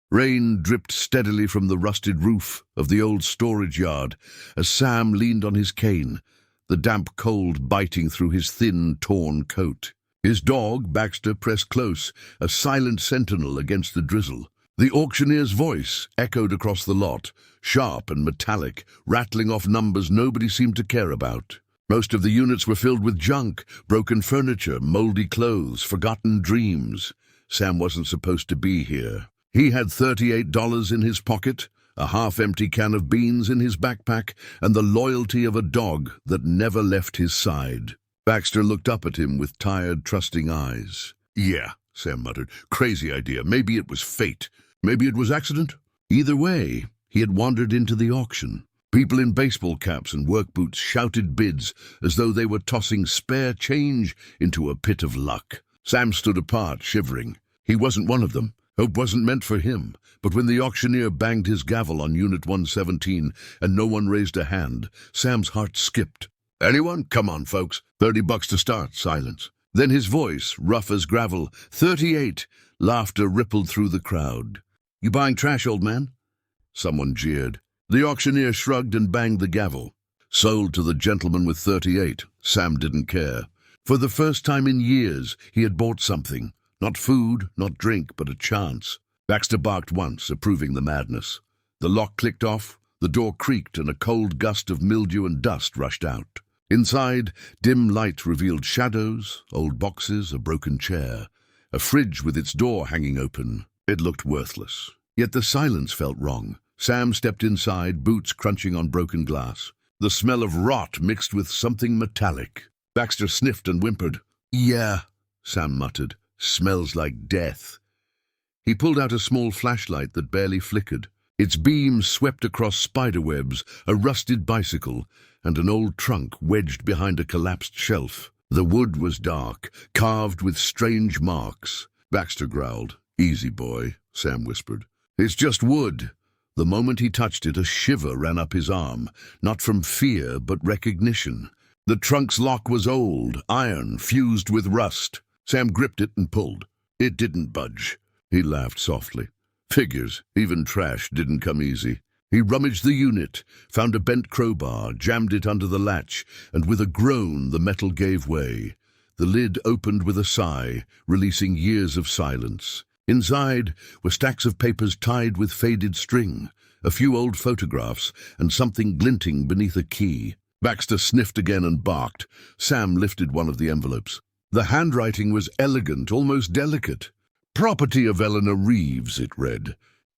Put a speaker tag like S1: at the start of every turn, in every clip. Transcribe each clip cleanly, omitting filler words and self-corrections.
S1: Rain dripped steadily from the rusted roof of the old storage yard as Sam leaned on his cane, the damp cold biting through his thin, torn coat. His dog, Baxter, pressed close, a silent sentinel against the drizzle. The auctioneer's voice echoed across the lot, sharp and metallic, rattling off numbers nobody seemed to care about. Most of the units were filled with junk, broken furniture, moldy clothes, forgotten dreams. Sam wasn't supposed to be here. He had $38 in his pocket, a half-empty can of beans in his backpack, and the loyalty of a dog that never left his side. Baxter looked up at him with tired, trusting eyes. "Yeah," Sam muttered. "Crazy idea. Maybe it was fate. Maybe it was accident." Either way, he had wandered into the auction. People in baseball caps and work boots shouted bids as though they were tossing spare change into a pit of luck. Sam stood apart, shivering. He wasn't one of them. Hope wasn't meant for him. But when the auctioneer banged his gavel on Unit 117 and no one raised a hand, Sam's heart skipped. "Anyone? Come on, folks. $30 to start." Silence. Then his voice, rough as gravel. 38. Laughter rippled through the crowd. "You buying trash, old man?" Someone jeered. The auctioneer shrugged and banged the gavel. Sold to the gentleman with 38. Sam didn't care. For the first time in years, he had bought something. Not food, not drink, but a chance. Baxter barked once, approving the madness. The lock clicked off, the door creaked, and a cold gust of mildew and dust rushed out. Inside, dim light revealed shadows, old boxes, a broken chair, a fridge with its door hanging open. It looked worthless. Yet the silence felt wrong. Sam stepped inside, boots crunching on broken glass. The smell of rot mixed with something metallic. Baxter sniffed and whimpered. "Yeah," Sam muttered. "Smells like death." He pulled out a small flashlight that barely flickered. Its beam swept across spiderwebs, a rusted bicycle, and an old trunk wedged behind a collapsed shelf. The wood was dark, carved with strange marks. Baxter growled. "Easy, boy," Sam whispered. "It's just wood." The moment he touched it, a shiver ran up his arm, not from fear, but recognition. The trunk's lock was old, iron, fused with rust. Sam gripped it and pulled. It didn't budge. He laughed softly. Figures, even trash, didn't come easy. He rummaged the unit, found a bent crowbar, jammed it under the latch, and with a groan the metal gave way. The lid opened with a sigh, releasing years of silence. Inside were stacks of papers tied with faded string, a few old photographs, and something glinting beneath a key. Baxter sniffed again and barked. Sam lifted one of the envelopes. The handwriting was elegant, almost delicate. "Property of Eleanor Reeves," it read.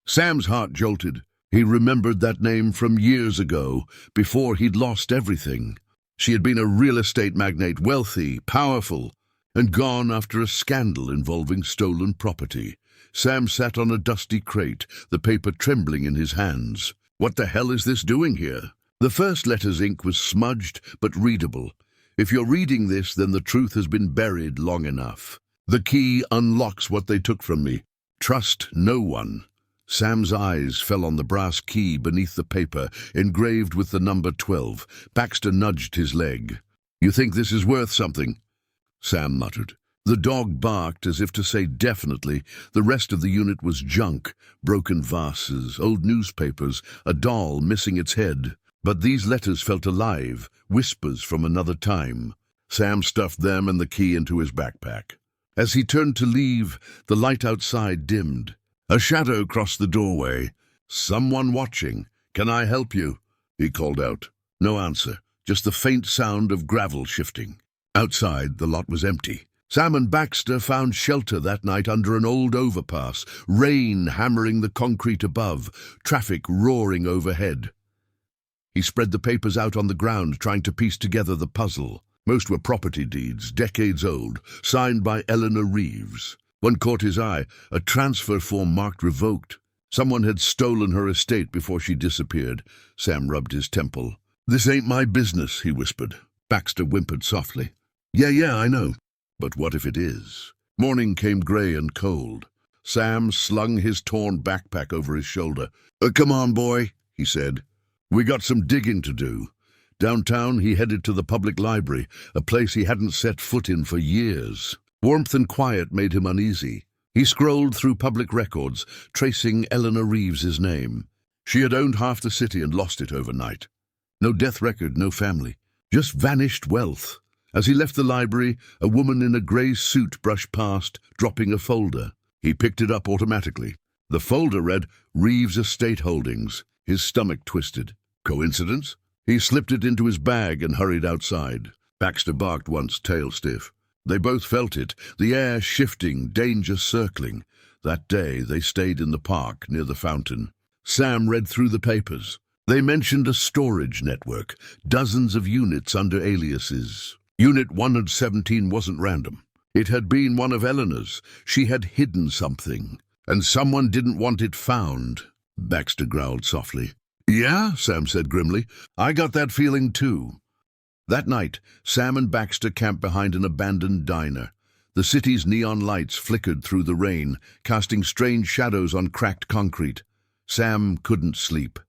S1: Sam's heart jolted. He remembered that name from years ago, before he'd lost everything. She had been a real estate magnate, wealthy, powerful, and gone after a scandal involving stolen property. Sam sat on a dusty crate, the paper trembling in his hands. What the hell is this doing here? The first letter's ink was smudged but readable. If you're reading this, then the truth has been buried long enough. The key unlocks what they took from me. Trust no one. Sam's eyes fell on the brass key beneath the paper, engraved with the number 12. Baxter nudged his leg. "You think this is worth something?" Sam muttered. The dog barked as if to say definitely. The rest of the unit was junk, broken vases, old newspapers, a doll missing its head. But these letters felt alive, whispers from another time. Sam stuffed them and the key into his backpack. As he turned to leave, the light outside dimmed. A shadow crossed the doorway. "Someone watching. Can I help you?" he called out. No answer, just the faint sound of gravel shifting. Outside, the lot was empty. Sam and Baxter found shelter that night under an old overpass, rain hammering the concrete above, traffic roaring overhead. He spread the papers out on the ground, trying to piece together the puzzle. Most were property deeds, decades old, signed by Eleanor Reeves. One caught his eye, a transfer form marked revoked. Someone had stolen her estate before she disappeared. Sam rubbed his temple. "This ain't my business," he whispered. Baxter whimpered softly. Yeah, I know. But what if it is?" Morning came grey and cold. Sam slung his torn backpack over his shoulder. Come on, boy," he said. "We got some digging to do." Downtown, he headed to the public library, a place he hadn't set foot in for years. Warmth and quiet made him uneasy. He scrolled through public records, tracing Eleanor Reeves's name. She had owned half the city and lost it overnight. No death record, no family. Just vanished wealth. As he left the library, a woman in a grey suit brushed past, dropping a folder. He picked it up automatically. The folder read, Reeves Estate Holdings. His stomach twisted. Coincidence? He slipped it into his bag and hurried outside. Baxter barked once, tail stiff. They both felt it, the air shifting, danger circling. That day they stayed in the park near the fountain. Sam read through the papers. They mentioned a storage network, dozens of units under aliases. Unit 117 wasn't random. It had been one of Eleanor's. She had hidden something, and someone didn't want it found. Baxter growled softly. Yeah, Sam said grimly. I got that feeling too. That night, Sam and Baxter camped behind an abandoned diner. The city's neon lights flickered through the rain, casting strange shadows on cracked concrete. Sam couldn't sleep.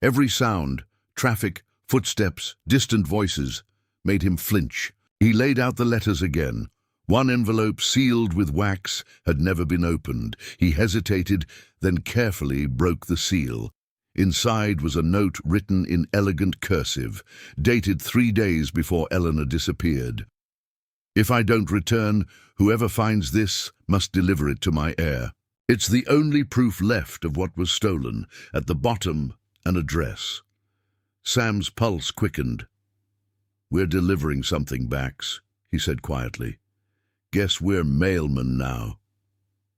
S1: Every sound, traffic, footsteps, distant voices, made him flinch. He laid out the letters again. One envelope, sealed with wax, had never been opened. He hesitated, then carefully broke the seal. Inside was a note written in elegant cursive, dated 3 days before Eleanor disappeared. If I don't return, whoever finds this must deliver it to my heir. It's the only proof left of what was stolen. At the bottom, an address. Sam's pulse quickened. We're delivering something, Bax, he said quietly. Guess we're mailmen now.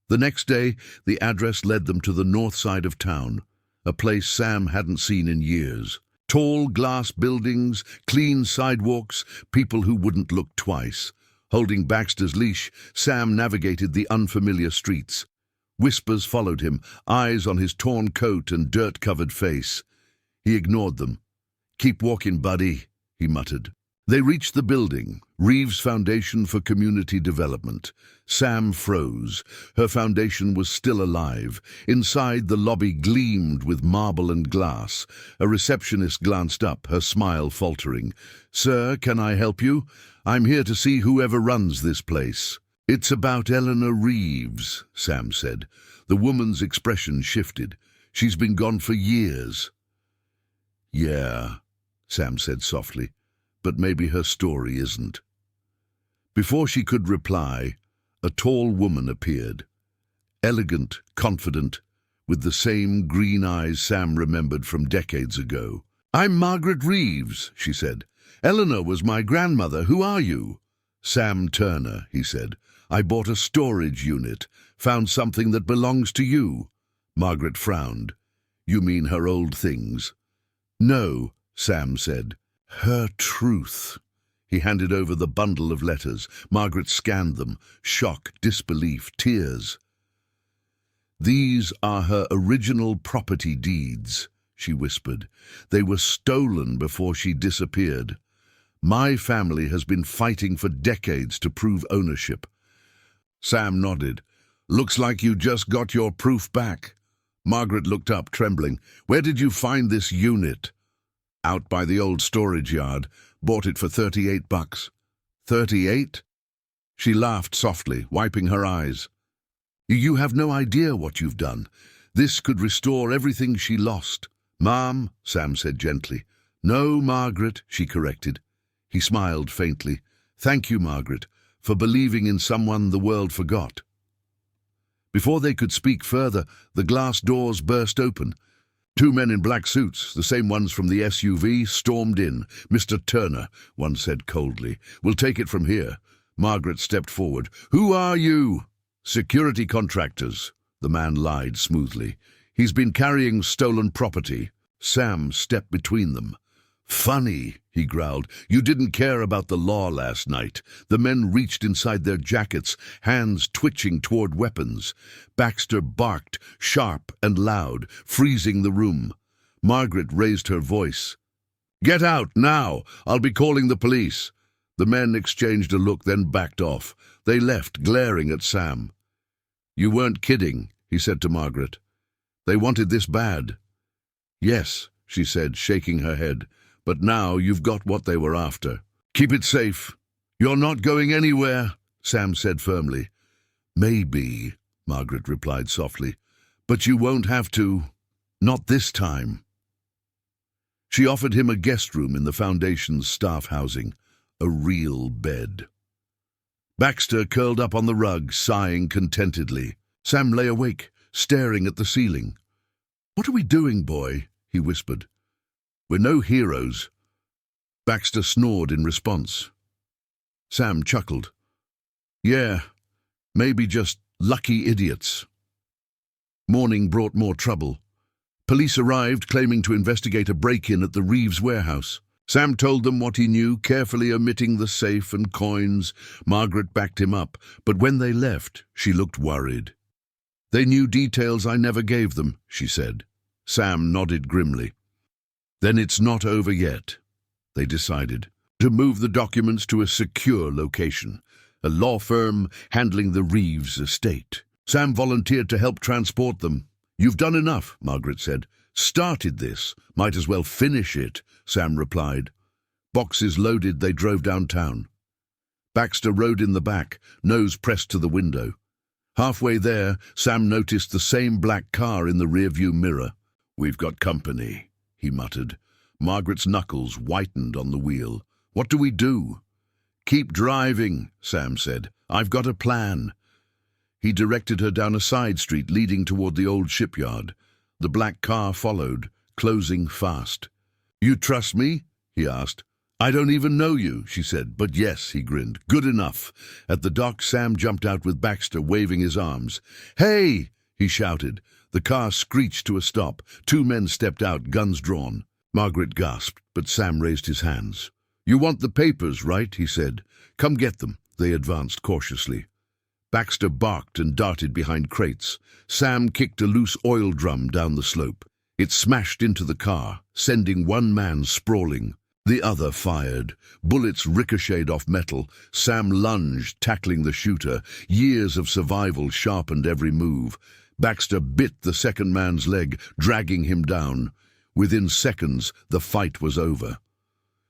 S1: The next day, the address led them to the north side of town, a place Sam hadn't seen in years. Tall glass buildings, clean sidewalks, people who wouldn't look twice. Holding Baxter's leash, Sam navigated the unfamiliar streets. Whispers followed him, eyes on his torn coat and dirt-covered face. He ignored them. Keep walking, buddy, he muttered. They reached the building, Reeves Foundation for Community Development. Sam froze. Her foundation was still alive. Inside, the lobby gleamed with marble and glass. A receptionist glanced up, her smile faltering. Sir, can I help you? I'm here to see whoever runs this place. It's about Eleanor Reeves, Sam said. The woman's expression shifted. She's been gone for years. Yeah, Sam said softly. But maybe her story isn't. Before she could reply, a tall woman appeared. Elegant, confident, with the same green eyes Sam remembered from decades ago. I'm Margaret Reeves, she said. Eleanor was my grandmother. Who are you? Sam Turner, he said. I bought a storage unit, found something that belongs to you. Margaret frowned. You mean her old things? No, Sam said. Her truth. He handed over the bundle of letters. Margaret scanned them. Shock, disbelief, tears. These are her original property deeds, she whispered. They were stolen before she disappeared. My family has been fighting for decades to prove ownership. Sam nodded. Looks like you just got your proof back. Margaret looked up, trembling. Where did you find this unit? Out by the old storage yard. Bought it for $38. 38? She laughed softly, wiping her eyes. You have no idea what you've done. This could restore everything she lost. Ma'am, Sam said gently. No, Margaret, she corrected. He smiled faintly. Thank you, Margaret, for believing in someone the world forgot. Before they could speak further, the glass doors burst open. 2 men in black suits, the same ones from the SUV, stormed in. Mr. Turner, one said coldly. We'll take it from here. Margaret stepped forward. Who are you? Security contractors. The man lied smoothly. He's been carrying stolen property. Sam stepped between them. Funny, he growled. You didn't care about the law last night. The men reached inside their jackets, hands twitching toward weapons. Baxter barked, sharp and loud, freezing the room. Margaret raised her voice. Get out, now! I'll be calling the police. The men exchanged a look, then backed off. They left, glaring at Sam. You weren't kidding, he said to Margaret. They wanted this bad. Yes, she said, shaking her head. But now you've got what they were after. Keep it safe. You're not going anywhere, Sam said firmly. Maybe, Margaret replied softly. But you won't have to. Not this time. She offered him a guest room in the Foundation's staff housing, a real bed. Baxter curled up on the rug, sighing contentedly. Sam lay awake, staring at the ceiling. "What are we doing, boy?" he whispered. "We're no heroes." Baxter snored in response. Sam chuckled. "Yeah, maybe just lucky idiots." Morning brought more trouble. Police arrived, claiming to investigate a break-in at the Reeves warehouse. Sam told them what he knew, carefully omitting the safe and coins. Margaret backed him up, but when they left, she looked worried. "They knew details I never gave them," she said. Sam nodded grimly. "Then it's not over yet." They decided to move the documents to a secure location, a law firm handling the Reeves estate. Sam volunteered to help transport them. "You've done enough," Margaret said. "Started this. Might as well finish it," Sam replied. Boxes loaded, they drove downtown. Baxter rode in the back, nose pressed to the window. Halfway there, Sam noticed the same black car in the rearview mirror. "We've got company," he muttered. Margaret's knuckles whitened on the wheel. "What do we do?" "Keep driving," Sam said. "I've got a plan." He directed her down a side street leading toward the old shipyard. The black car followed, closing fast. "You trust me?" he asked. "I don't even know you," she said. "But yes," he grinned. "Good enough." At the dock, Sam jumped out with Baxter, waving his arms. "Hey!" he shouted. The car screeched to a stop. Two men stepped out, guns drawn. Margaret gasped, but Sam raised his hands. "You want the papers, right?" he said. "Come get them." They advanced cautiously. Baxter barked and darted behind crates. Sam kicked a loose oil drum down the slope. It smashed into the car, sending one man sprawling. The other fired. Bullets ricocheted off metal. Sam lunged, tackling the shooter. Years of survival sharpened every move. Baxter bit the second man's leg, dragging him down. Within seconds, the fight was over.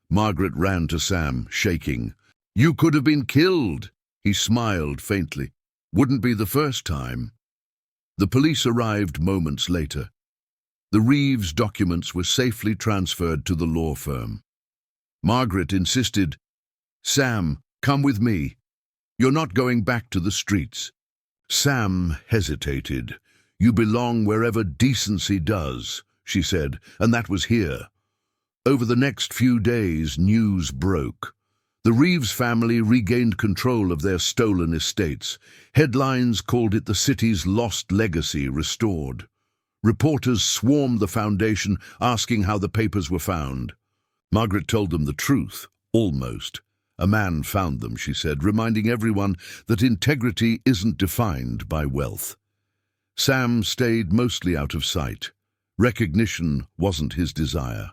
S1: Margaret ran to Sam, shaking. "You could have been killed." He smiled faintly. "Wouldn't be the first time." The police arrived moments later. The Reeves documents were safely transferred to the law firm. Margaret insisted, "Sam, come with me. You're not going back to the streets." Sam hesitated. "You belong wherever decency does," she said, "and that was here." Over the next few days, news broke. The Reeves family regained control of their stolen estates. Headlines called it the city's lost legacy restored. Reporters swarmed the Foundation, asking how the papers were found. Margaret told them the truth, almost. "A man found them," she said, reminding everyone that integrity isn't defined by wealth. Sam stayed mostly out of sight. Recognition wasn't his desire.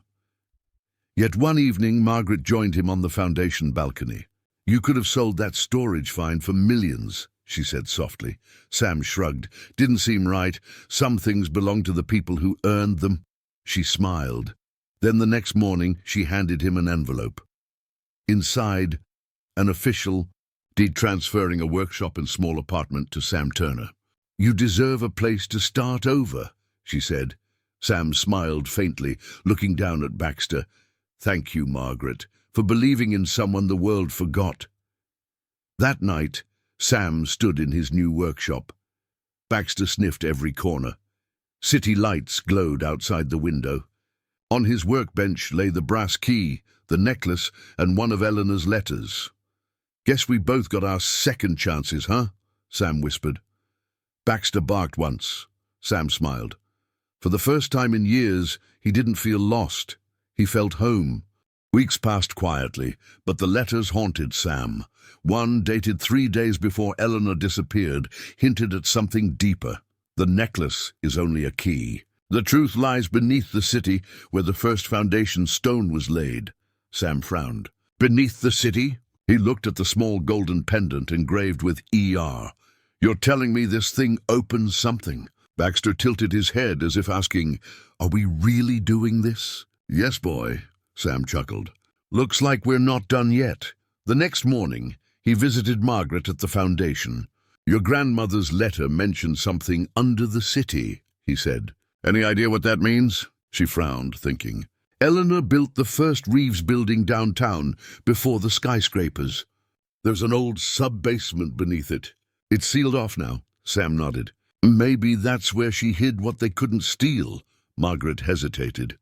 S1: Yet one evening, Margaret joined him on the Foundation balcony. "You could have sold that storage find for millions," she said softly. Sam shrugged. "Didn't seem right. Some things belong to the people who earned them." She smiled. Then the next morning, she handed him an envelope. Inside, an official deed transferring a workshop and small apartment to Sam Turner. "You deserve a place to start over," she said. Sam smiled faintly, looking down at Baxter. "Thank you, Margaret, for believing in someone the world forgot." That night, Sam stood in his new workshop. Baxter sniffed every corner. City lights glowed outside the window. On his workbench lay the brass key, the necklace, and one of Eleanor's letters. "Guess we both got our second chances, huh?" Sam whispered. Baxter barked once. Sam smiled. For the first time in years, he didn't feel lost. He felt home. Weeks passed quietly, but the letters haunted Sam. One, dated 3 days before Eleanor disappeared, hinted at something deeper. "The necklace is only a key. The truth lies beneath the city where the first foundation stone was laid." Sam frowned. "Beneath the city?" He looked at the small golden pendant engraved with ER. "You're telling me this thing opens something?" Baxter tilted his head as if asking, "Are we really doing this?" "Yes, boy," Sam chuckled. "Looks like we're not done yet." The next morning, he visited Margaret at the Foundation. Your grandmother's letter mentioned something under the city, he said. Any idea what that means? She frowned, thinking. Eleanor built the first Reeves building downtown before the skyscrapers. There's an old sub-basement beneath it. It's sealed off now, Sam nodded. Maybe that's where she hid what they couldn't steal, Margaret hesitated.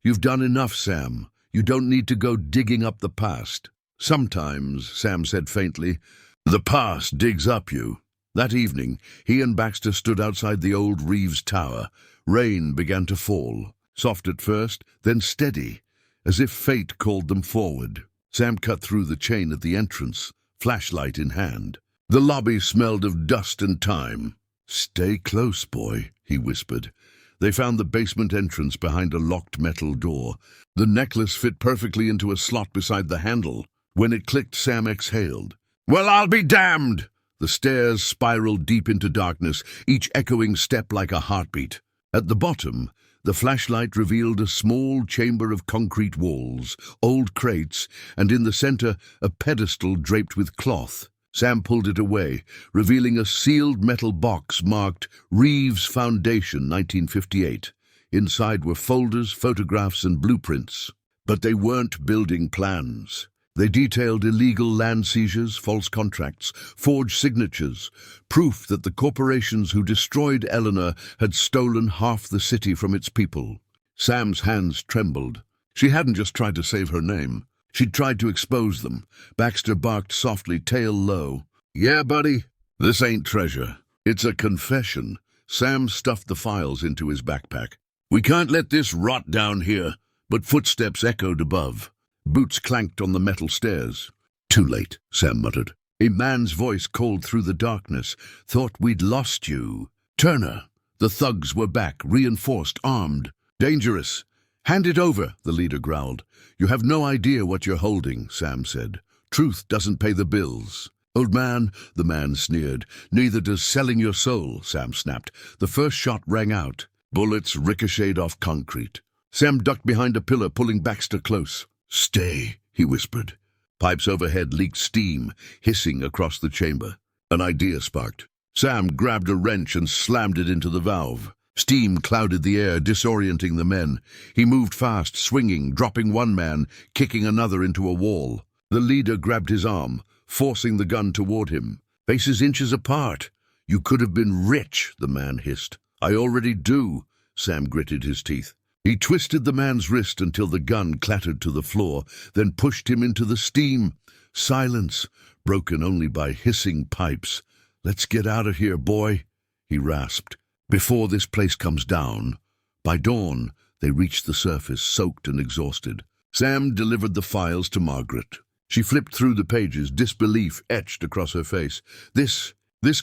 S1: You've done enough, Sam. You don't need to go digging up the past. Sometimes, Sam said faintly, the past digs up you. That evening, he and Baxter stood outside the old Reeves tower. Rain began to fall, soft at first, then steady, as if fate called them forward. Sam cut through the chain at the entrance, flashlight in hand. The lobby smelled of dust and time. Stay close, boy, he whispered. They found the basement entrance behind a locked metal door. The necklace fit perfectly into a slot beside the handle. When it clicked, Sam exhaled. Well, I'll be damned! The stairs spiraled deep into darkness, each echoing step like a heartbeat. At the bottom, the flashlight revealed a small chamber of concrete walls, old crates, and in the center, a pedestal draped with cloth. Sam pulled it away, revealing a sealed metal box marked Reeves Foundation, 1958. Inside were folders, photographs, and blueprints. But they weren't building plans. They detailed illegal land seizures, false contracts, forged signatures, proof that the corporations who destroyed Eleanor had stolen half the city from its people. Sam's hands trembled. She hadn't just tried to save her name. She'd tried to expose them. Baxter barked softly, tail low. Yeah, buddy, this ain't treasure. It's a confession. Sam stuffed the files into his backpack. We can't let this rot down here. But footsteps echoed above. Boots clanked on the metal stairs. Too late, Sam muttered. A man's voice called through the darkness. Thought we'd lost you. Turner. The thugs were back, reinforced, armed. Dangerous. Hand it over, the leader growled. You have no idea what you're holding, Sam said. Truth doesn't pay the bills. Old man, the man sneered. Neither does selling your soul, Sam snapped. The first shot rang out. Bullets ricocheted off concrete. Sam ducked behind a pillar, pulling Baxter close. Stay, he whispered. Pipes overhead leaked steam, hissing across the chamber. An idea sparked. Sam grabbed a wrench and slammed it into the valve. Steam clouded the air, disorienting the men. He moved fast, swinging, dropping one man, kicking another into a wall. The leader grabbed his arm, forcing the gun toward him. Faces inches apart. You could have been rich, the man hissed. I already do, Sam gritted his teeth. He twisted the man's wrist until the gun clattered to the floor, then pushed him into the steam. Silence, broken only by hissing pipes. Let's get out of here, boy, he rasped. Before this place comes down. By dawn, they reached the surface, soaked and exhausted. Sam delivered the files to Margaret. She flipped through the pages, disbelief etched across her face. This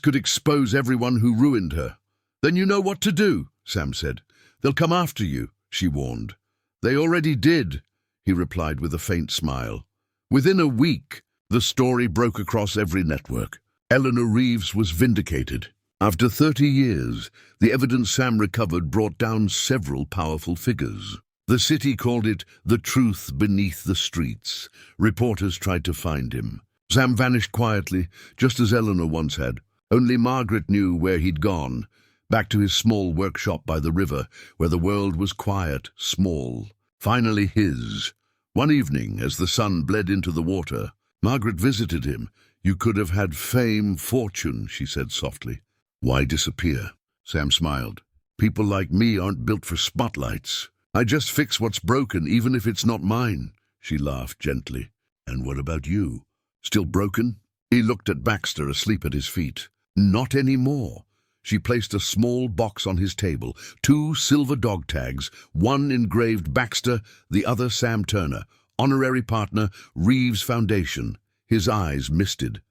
S1: could expose everyone who ruined her. Then you know what to do, Sam said. They'll come after you, she warned. They already did, he replied with a faint smile. Within a week, the story broke across every network. Eleanor Reeves was vindicated. After 30 years, the evidence Sam recovered brought down several powerful figures. The city called it the truth beneath the streets. Reporters tried to find him. Sam vanished quietly, just as Eleanor once had. Only Margaret knew where he'd gone. Back to his small workshop by the river, where the world was quiet, small, finally his. One evening, as the sun bled into the water, Margaret visited him. You could have had fame, fortune, she said softly. Why disappear? Sam smiled. People like me aren't built for spotlights. I just fix what's broken, even if it's not mine, she laughed gently. And what about you? Still broken? He looked at Baxter, asleep at his feet. Not anymore. She placed a small box on his table, 2 silver dog tags, one engraved Baxter, the other Sam Turner, honorary partner, Reeves Foundation. His eyes misted.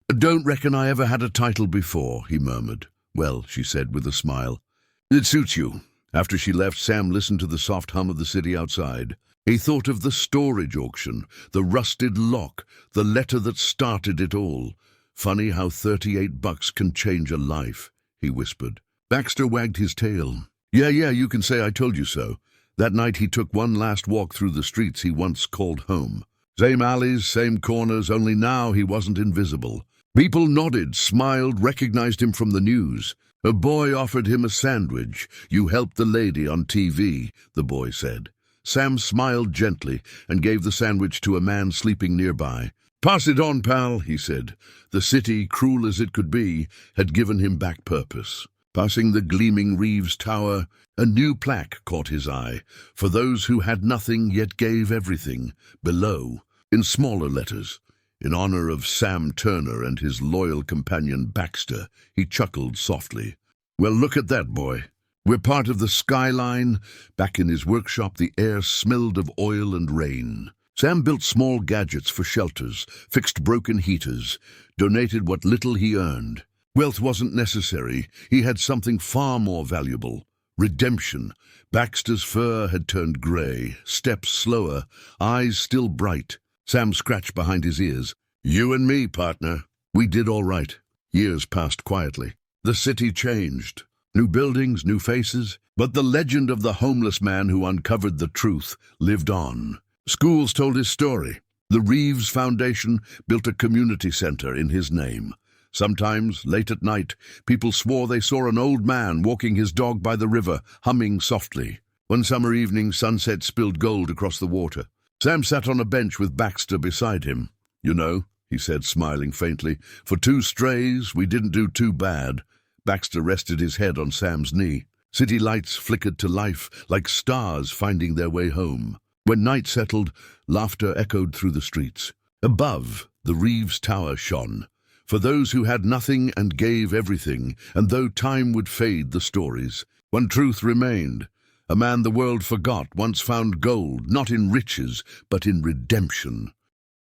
S1: Don't reckon I ever had a title before, he murmured. Well, she said with a smile. It suits you. After she left, Sam listened to the soft hum of the city outside. He thought of the storage auction, the rusted lock, the letter that started it all. Funny how $38 can change a life, he whispered. Baxter wagged his tail. Yeah, you can say I told you so. That night he took one last walk through the streets he once called home. Same alleys, same corners, only now he wasn't invisible. People nodded, smiled, recognized him from the news. A boy offered him a sandwich. "You helped the lady on TV," the boy said. Sam smiled gently and gave the sandwich to a man sleeping nearby. "Pass it on, pal," he said. The city, cruel as it could be, had given him back purpose. Passing the gleaming Reeves Tower, a new plaque caught his eye. "For those who had nothing yet gave everything." Below, in smaller letters, in honor of Sam Turner and his loyal companion Baxter, he chuckled softly. "Well, look at that, boy. We're part of the skyline." Back in his workshop, the air smelled of oil and rain. Sam built small gadgets for shelters, fixed broken heaters, donated what little he earned. Wealth wasn't necessary. He had something far more valuable: redemption. Baxter's fur had turned gray, steps slower, eyes still bright. Sam scratched behind his ears. "You and me, partner. We did all right." Years passed quietly. The city changed. New buildings, new faces. But the legend of the homeless man who uncovered the truth lived on. Schools told his story. The Reeves Foundation built a community center in his name. Sometimes, late at night, people swore they saw an old man walking his dog by the river, humming softly. One summer evening, sunset spilled gold across the water. Sam sat on a bench with Baxter beside him. "You know," he said, smiling faintly, "for two strays, we didn't do too bad." Baxter rested his head on Sam's knee. City lights flickered to life, like stars finding their way home. When night settled, laughter echoed through the streets. Above, the Reeves Tower shone. For those who had nothing and gave everything, and though time would fade the stories, one truth remained. A man the world forgot once found gold, not in riches, but in redemption.